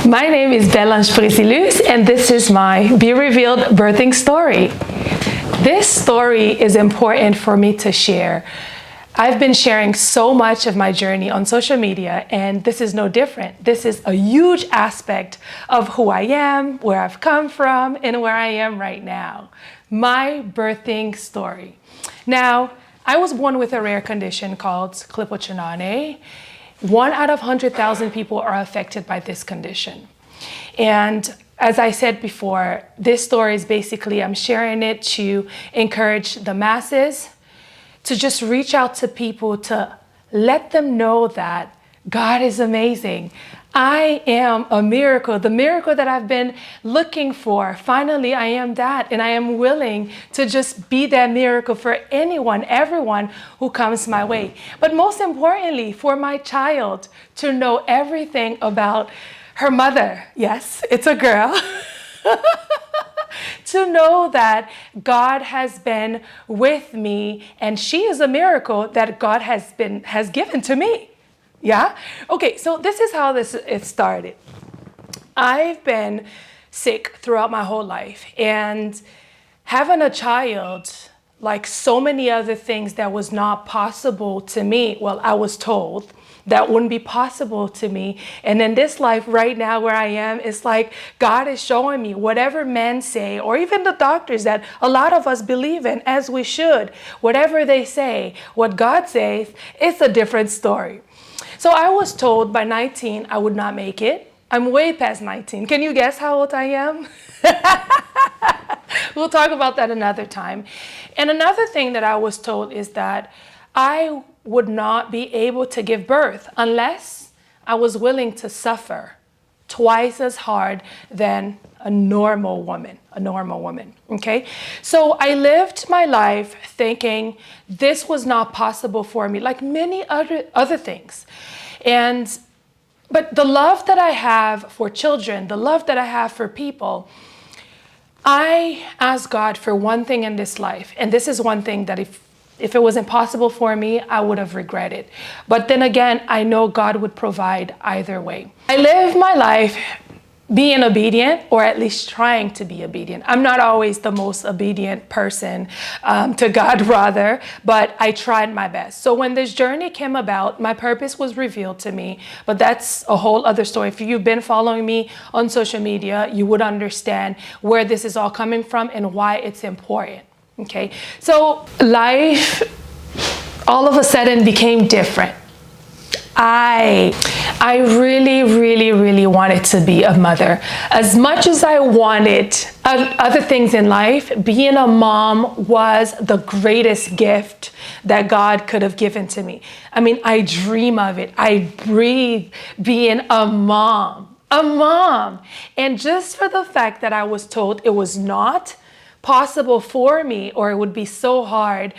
My name is Belange Presilus, and this is my Be Revealed birthing story. This story is important for me to share. I've been sharing so much of my journey on social media, and this is no different. This is a huge aspect of who I am, where I've come from, and where I am right now. My birthing story. Now, I was born with a rare condition called Klippel Trenaunay. 1 out of 100,000 people are affected by this condition. And as I said before, this story is basically, I'm sharing it to encourage the masses, to just reach out to people, to let them know that God is amazing. I am a miracle, the miracle that I've been looking for. Finally, I am that, and I am willing to just be that miracle for anyone, everyone who comes my way. But most importantly, for my child to know everything about her mother. Yes, it's a girl. To know that God has been with me, and she is a miracle that God has given to me. Yeah? Okay, so this is how it started. I've been sick throughout my whole life, and having a child, like so many other things that was not possible to me, well, I was told that wouldn't be possible to me. And in this life right now where I am, it's like God is showing me whatever men say, or even the doctors that a lot of us believe in, as we should, whatever they say, what God says, it's a different story. So I was told by 19 I would not make it. I'm way past 19. Can you guess how old I am? We'll talk about that another time. And another thing that I was told is that I would not be able to give birth unless I was willing to suffer twice as hard than a normal woman, okay? So I lived my life thinking this was not possible for me, like many other things. But the love that I have for children, the love that I have for people, I ask God for one thing in this life, and this is one thing that if it was impossible for me, I would have regretted. But then again, I know God would provide either way. I live my life being obedient, or at least trying to be obedient. I'm not always the most obedient person to God, rather, but I tried my best. So when this journey came about, my purpose was revealed to me, but that's a whole other story. If you've been following me on social media, you would understand where this is all coming from and why it's important. Okay, so life all of a sudden became different. I really wanted to be a mother. As much as I wanted other things in life, being a mom was the greatest gift that God could have given to me. I mean, I dream of it. I breathe being a mom. And just for the fact that I was told it was not possible for me, or it would be so hard,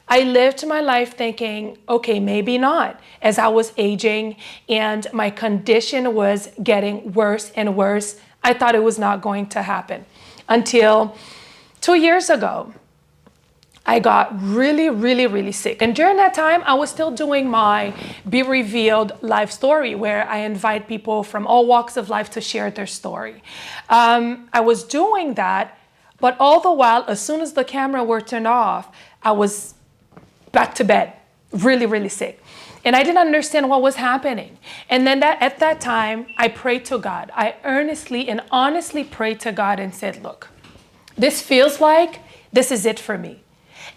I lived my life thinking, okay, maybe not. As I was aging and my condition was getting worse and worse, I thought it was not going to happen. Until 2 years ago, I got really sick. And during that time, I was still doing my Be Revealed life story, where I invite people from all walks of life to share their story. I was doing that, but all the while, as soon as the camera were turned off, I was back to bed, really sick. And I didn't understand what was happening. And then at that time, I prayed to God. I earnestly and honestly prayed to God and said, look, this feels like this is it for me.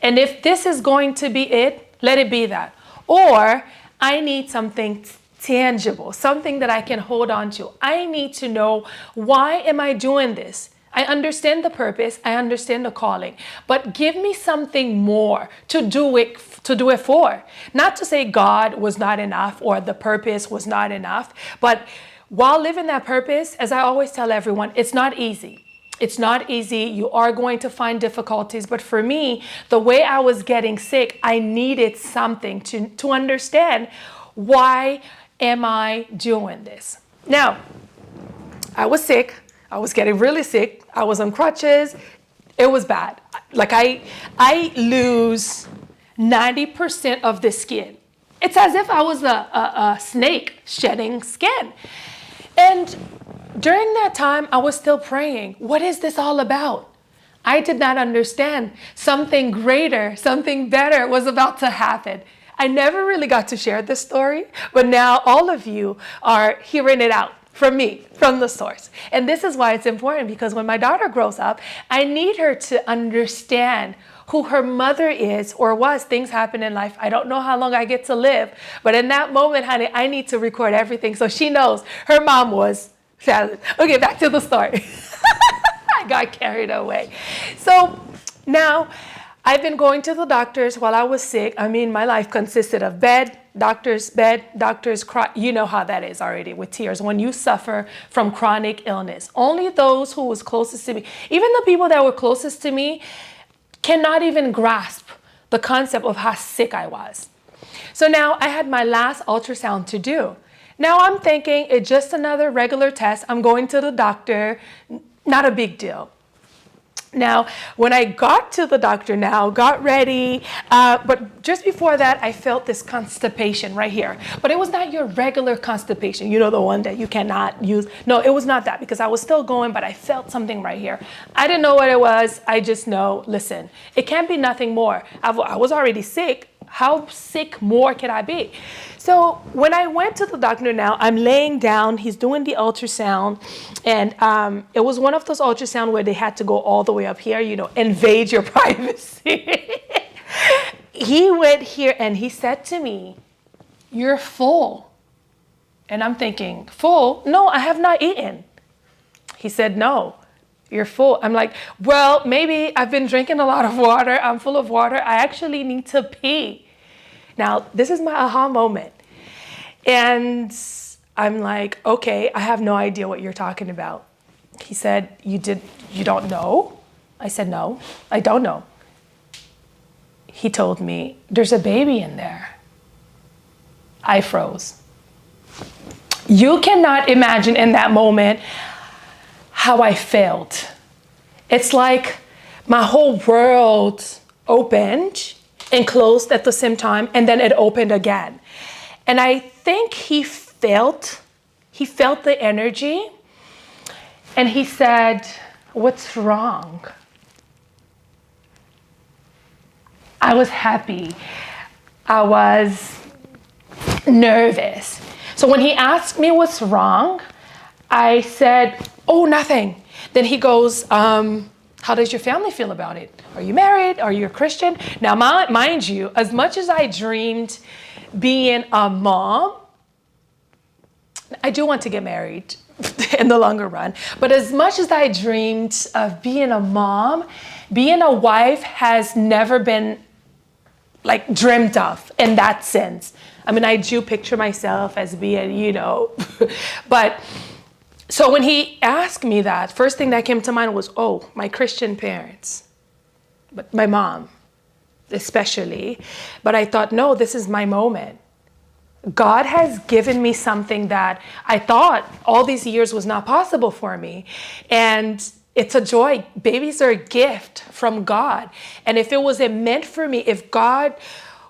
And if this is going to be it, let it be that. Or I need something tangible, something that I can hold on to. I need to know, why am I doing this? I understand the purpose, I understand the calling, but give me something more to do it for. Not to say God was not enough or the purpose was not enough, but while living that purpose, as I always tell everyone, it's not easy. It's not easy. You are going to find difficulties. But for me, the way I was getting sick, I needed something to understand, why am I doing this? Now, I was sick. I was getting really sick. I was on crutches. It was bad. Like I lose 90% of the skin. It's as if I was a snake shedding skin. And during that time, I was still praying. What is this all about? I did not understand. Something greater, something better was about to happen. I never really got to share this story, but now all of you are hearing it out from me, from the source. And this is why it's important, because when my daughter grows up, I need her to understand who her mother is or was. Things happen in life. I don't know how long I get to live, but in that moment, honey, I need to record everything so she knows her mom was salad. Okay, back to the story. I got carried away. So now I've been going to the doctors while I was sick. I mean, my life consisted of bed, doctors, cry. You know how that is already with tears when you suffer from chronic illness. Only those who was closest to me, even the people that were closest to me, cannot even grasp the concept of how sick I was. So now I had my last ultrasound to do. Now I'm thinking it's just another regular test. I'm going to the doctor, not a big deal. Now, when I got to the doctor now, got ready, but just before that, I felt this constipation right here. But it was not your regular constipation, you know, the one that you cannot use. No, it was not that, because I was still going, but I felt something right here. I didn't know what it was. I just know, listen, it can't be nothing more. I was already sick. How sick more can I be? So when I went to the doctor now, I'm laying down, he's doing the ultrasound, and it was one of those ultrasounds where they had to go all the way up here, you know, invade your privacy. He went here and he said to me, "You're full." And I'm thinking, full? No, I have not eaten. He said, "No, you're full." I'm like, well, maybe I've been drinking a lot of water. I'm full of water. I actually need to pee. Now, this is my aha moment. And I'm like, okay, I have no idea what you're talking about. He said, you don't know? I said, no, I don't know. He told me, there's a baby in there. I froze. You cannot imagine in that moment how I felt. It's like my whole world opened and closed at the same time, and then it opened again. And I think he felt the energy, and he said, "What's wrong?" I was happy. I was nervous. So when he asked me what's wrong, I said, "Oh, nothing." Then he goes, "How does your family feel about it? Are you married? Are you a Christian?" Now, mind you, as much as I dreamed being a mom, I do want to get married in the longer run. But as much as I dreamed of being a mom, being a wife has never been like dreamt of in that sense. I mean, I do picture myself as being, you know, but so when he asked me that, first thing that came to mind was, oh, my Christian parents, but my mom especially. But I thought, no, this is my moment. God has given me something that I thought all these years was not possible for me. And it's a joy. Babies are a gift from God. And if it wasn't meant for me, if God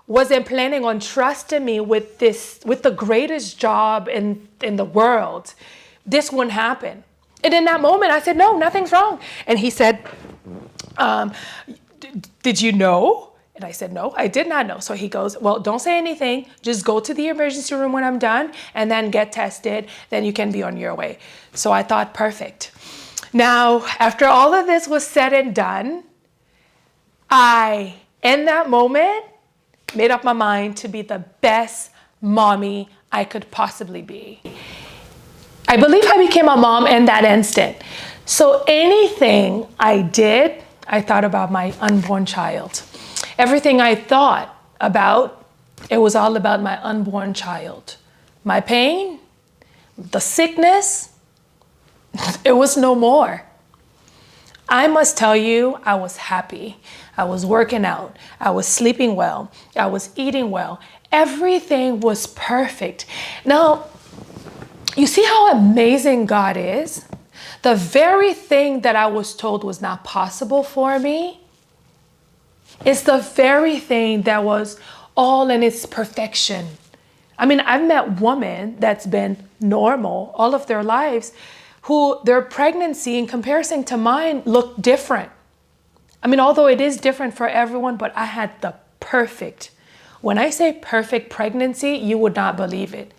wasn't planning on trusting me with the greatest job in the world, this wouldn't happen. And in that moment, I said, no, nothing's wrong. And he said, did you know? And I said, no, I did not know. So he goes, well, don't say anything. Just go to the emergency room when I'm done and then get tested. Then you can be on your way. So I thought, perfect. Now, after all of this was said and done, I, in that moment, made up my mind to be the best mommy I could possibly be. I believe I became a mom in that instant. So anything I did, I thought about my unborn child. Everything I thought about, it was all about my unborn child. My pain, the sickness, it was no more. I must tell you, I was happy. I was working out. I was sleeping well. I was eating well. Everything was perfect. Now, you see how amazing God is? The very thing that I was told was not possible for me is the very thing that was all in its perfection. I mean, I've met women that's been normal all of their lives who their pregnancy in comparison to mine looked different. I mean, although it is different for everyone, but I had the perfect, when I say perfect pregnancy, you would not believe it.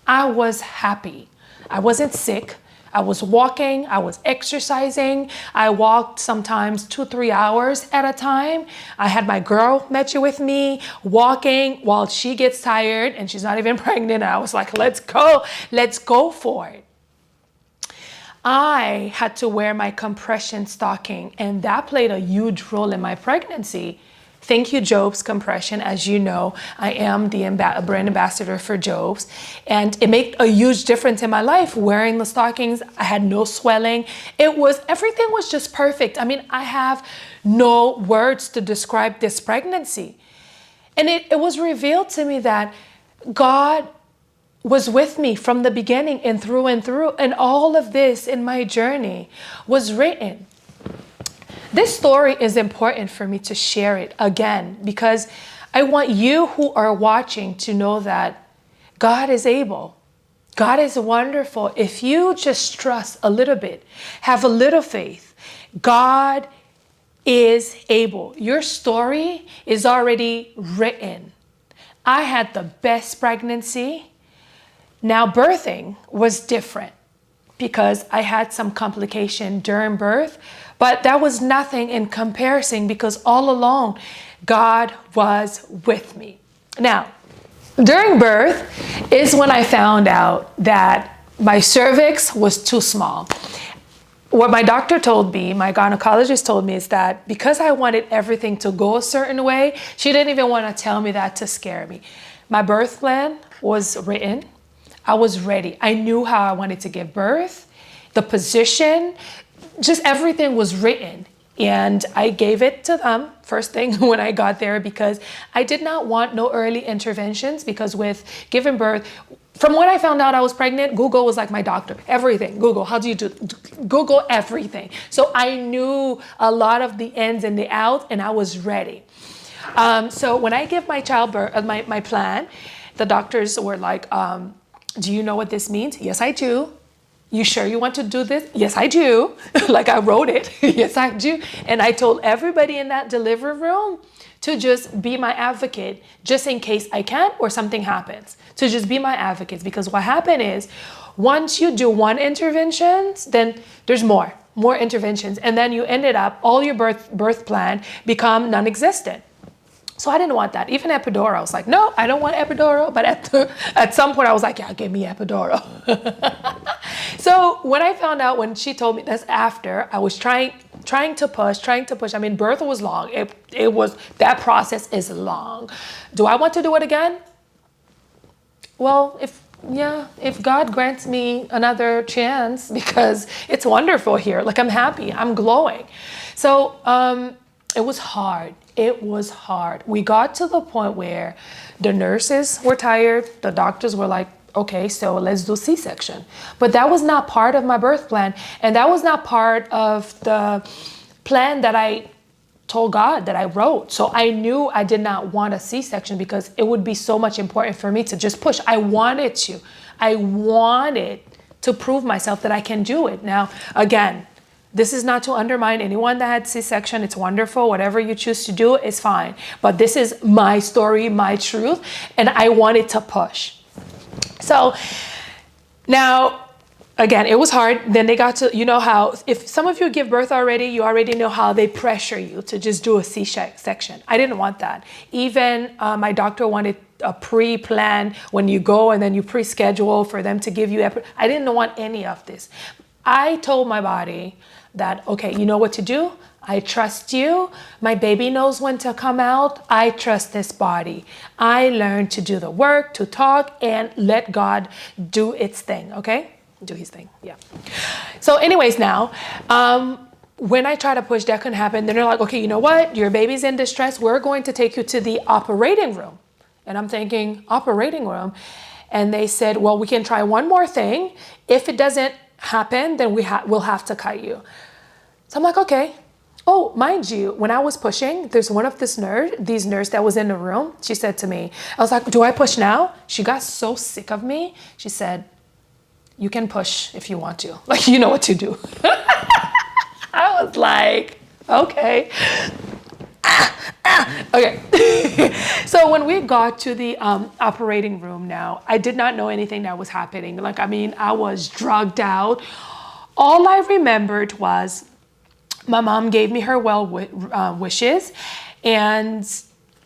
I was happy. I wasn't sick. I was walking, I was exercising. I walked sometimes 2-3 hours at a time. I had my girl Meche with me, walking while she gets tired and she's not even pregnant. I was like, let's go for it. I had to wear my compression stocking, and that played a huge role in my pregnancy. Thank you, Job's Compression. As you know, I am the brand ambassador for Job's, and it made a huge difference in my life. Wearing the stockings, I had no swelling. Everything was just perfect. I mean, I have no words to describe this pregnancy. And it was revealed to me that God was with me from the beginning and through, and all of this in my journey was written. This story is important for me to share it again, because I want you who are watching to know that God is able. God is wonderful. If you just trust a little bit, have a little faith, God is able. Your story is already written. I had the best pregnancy. Now, birthing was different because I had some complication during birth, but that was nothing in comparison because all along, God was with me. Now, during birth is when I found out that my cervix was too small. What my doctor told me, my gynecologist told me, is that because I wanted everything to go a certain way, she didn't even want to tell me that to scare me. My birth plan was written. I was ready. I knew how I wanted to give birth, the position, just everything was written. And I gave it to them first thing when I got there, because I did not want no early interventions, because with giving birth, from when I found out I was pregnant, Google was like my doctor. Everything, Google, how do you do? Google everything. So I knew a lot of the ins and the outs, and I was ready. So when I give my childbirth, my plan, the doctors were like, do you know what this means? Yes, I do. You sure you want to do this? Yes, I do. Like I wrote it. Yes, I do. And I told everybody in that delivery room to just be my advocate, just in case I can't or something happens, to just be my advocates. Because what happened is, once you do one intervention, then there's more interventions. And then you ended up, all your birth plan become non-existent. So I didn't want that. Even epidural, I was like, no, I don't want epidural. But at some point I was like, yeah, give me epidural. So when I found out, when she told me this after, I was trying to push. I mean, birth was long. It was, that process is long. Do I want to do it again? Well, if God grants me another chance, because it's wonderful here. Like I'm happy, I'm glowing. So it was hard. It was hard. We got to the point where the nurses were tired. The doctors were like, okay, so let's do C-section. But that was not part of my birth plan. And that was not part of the plan that I told God that I wrote. So I knew I did not want a C-section, because it would be so much important for me to just push. I wanted to prove myself that I can do it. Now, again, this is not to undermine anyone that had C-section. It's wonderful. Whatever you choose to do is fine. But this is my story, my truth, and I wanted to push. So now, again, it was hard. Then they got to, you know how, if some of you give birth already, you already know how they pressure you to just do a C-section. I didn't want that. Even my doctor wanted a pre-plan when you go, and then you pre-schedule for them to give you. I didn't want any of this. I told my body that, okay, you know what to do. I trust you. My baby knows when to come out. I trust this body. I learned to do the work, to talk, and let God do its thing, okay? Do his thing, yeah. So anyways, now, when I try to push, that couldn't happen. Then they're like, okay, you know what? Your baby's in distress. We're going to take you to the operating room. And I'm thinking, operating room? And they said, well, we can try one more thing. If it doesn't happen, then we'll have to cut you. So I'm like, okay. Oh, mind you, when I was pushing, there's one of these nurse that was in the room. She said to me, I was like, do I push now? She got so sick of me. She said, you can push if you want to. Like, you know what to do. I was like, okay. Okay. So when we got to the operating room now, I did not know anything that was happening. Like, I mean, I was drugged out. All I remembered was my mom gave me her wishes. And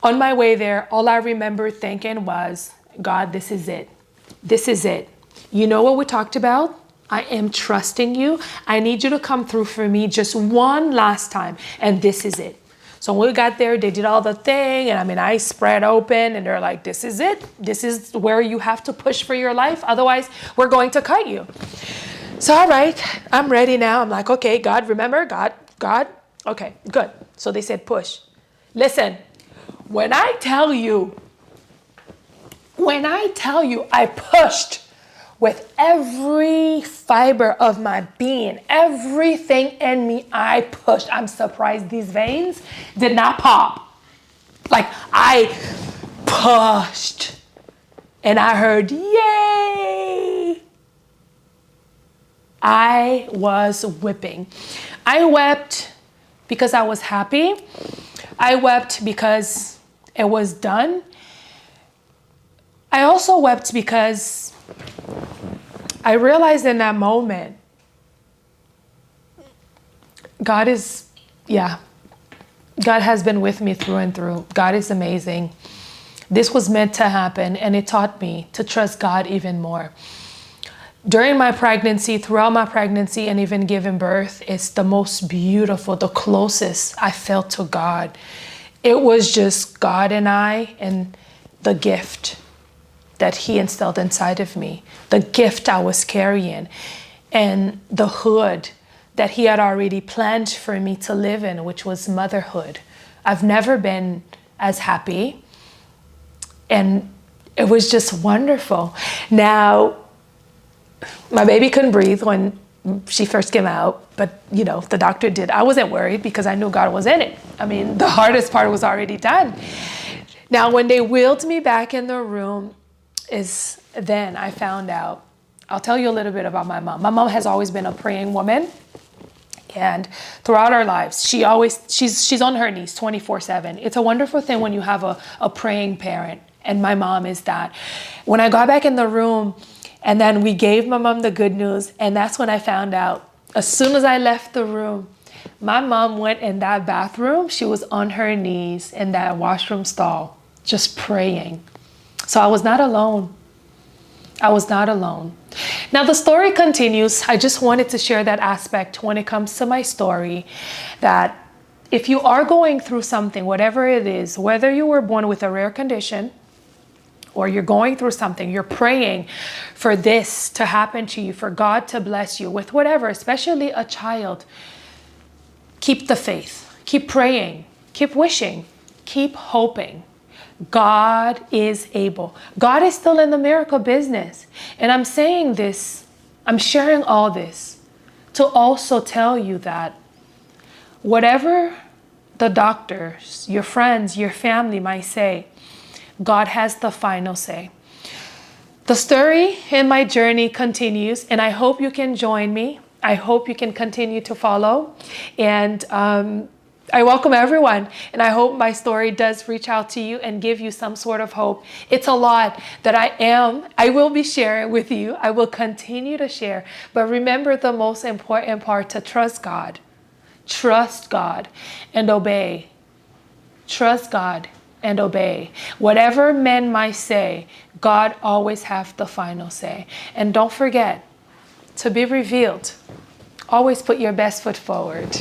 on my way there, all I remember thinking was, God, this is it. This is it. You know what we talked about? I am trusting you. I need you to come through for me just one last time. And this is it. So when we got there, they did all the thing. And I mean, I spread open and they're like, this is it. This is where you have to push for your life. Otherwise, we're going to cut you. So, all right, I'm ready now. I'm like, okay, God, remember, God. Okay, good. So they said, push. Listen, when I tell you, I pushed with every fiber of my being, everything in me, I pushed. I'm surprised these veins did not pop. Like, I pushed. And I heard, yay! I was whipping. I wept because I was happy. I wept because it was done. I also wept because I realized in that moment, God has been with me through and through. God is amazing. This was meant to happen, and it taught me to trust God even more. During my pregnancy, throughout my pregnancy, and even giving birth, it's the most beautiful, the closest I felt to God. It was just God and I, and the gift that He instilled inside of me, the gift I was carrying, and the hood that He had already planned for me to live in, which was motherhood. I've never been as happy, and it was just wonderful. Now, my baby couldn't breathe when she first came out, but the doctor did. I wasn't worried because I knew God was in it. I mean, the hardest part was already done. Now, when they wheeled me back in the room, is then I found out. I'll tell you a little bit about my mom. My mom has always been a praying woman, and throughout our lives, she's on her knees 24/7. It's a wonderful thing when you have a praying parent, and my mom is that. When I got back in the room, and then we gave my mom the good news, and that's when I found out. As soon as I left the room, my mom went in that bathroom. She was on her knees in that washroom stall, just praying. So I was not alone. I was not alone. Now the story continues. I just wanted to share that aspect when it comes to my story, that if you are going through something, whatever it is, whether you were born with a rare condition or you're going through something, you're praying for this to happen to you, for God to bless you with whatever, especially a child, keep the faith, keep praying, keep wishing, keep hoping. God is able. God is still in the miracle business. And I'm saying this, I'm sharing all this to also tell you that whatever the doctors, your friends, your family might say, God has the final say. The story in my journey continues, and I hope you can join me. I hope you can continue to follow. And I welcome everyone, and I hope my story does reach out to you and give you some sort of hope. It's a lot that I will be sharing with you. I will continue to share. But remember the most important part, to trust God. Trust God and obey. Trust God and obey. Whatever men might say, God always has the final say. And don't forget, to be revealed, always put your best foot forward.